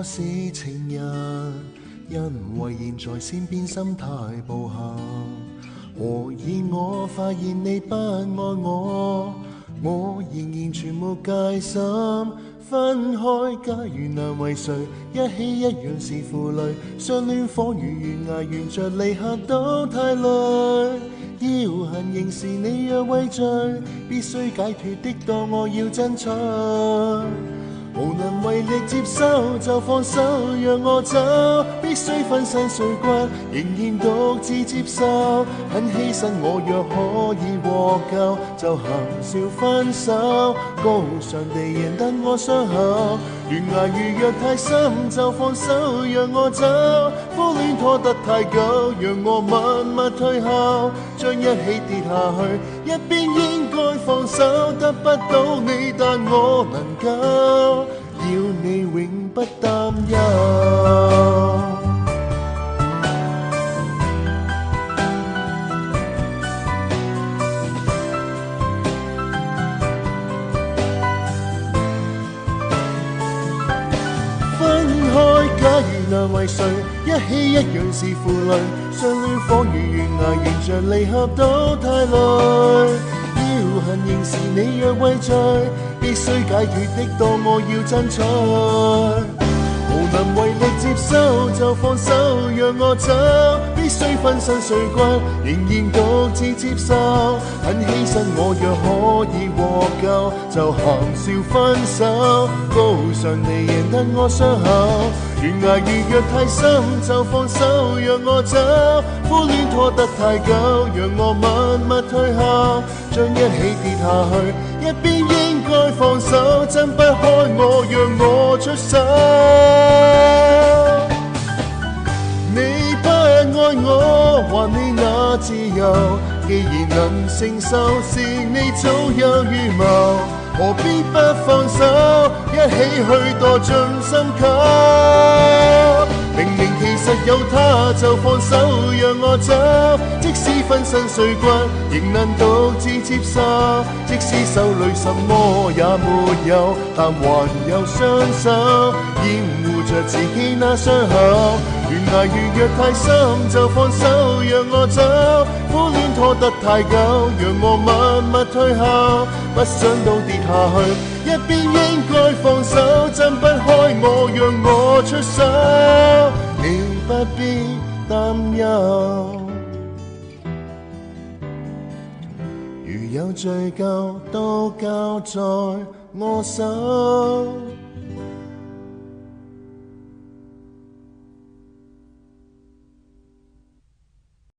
我是情人，因為現在先變心態步行。何以我發現你不愛我，我仍然全無戒心。分開假如難為誰，一起一樣是負累。相戀火如懸崖，沿着離合都太累。要恨仍是你若畏罪，必須解脫的當我要爭取。無能為力接受就放手讓我走，必須粉身碎骨仍然獨自接受。很犧牲我若可以獲救，就含笑分手。高尚地贏得我傷口，懸崖如若太深就放手讓我走。苦戀拖得太久，讓我默默退後，將一起跌下去，一邊應該放手。得不到你但我能夠，要你永不擔憂。分開假如難為誰，一起一樣是負累。相戀火如懸崖，沿着離合都太累。要恨仍是你若畏罪，必須解脫的當我要爭取。無能為力接受就放手讓我走，必須分身碎骨仍然獨自接受。很犧牲我若可以獲救，就含笑分手。高尚地贏得我傷口，懸崖如若太深就放手讓我走。苦戀拖得太久，讓我默默退後，將一起跌下去，一邊應該放手，掙不開我讓我出手。你不愛我，還你那自由，既然能承受，是你早有預謀，何必不放手，一起去墮進深溝。明明其實有他就放手讓我走，即使分身碎骨仍能獨自接受。即使手裏什麼也沒有，但還有雙手掩護着自己那傷口。懸崖如若太深就放手讓我走，苦戀拖得太久讓我默默退後。不想到跌下去，一邊應該放手，掙不開我讓我出手。你不必擔憂，如有罪疚都交在我手。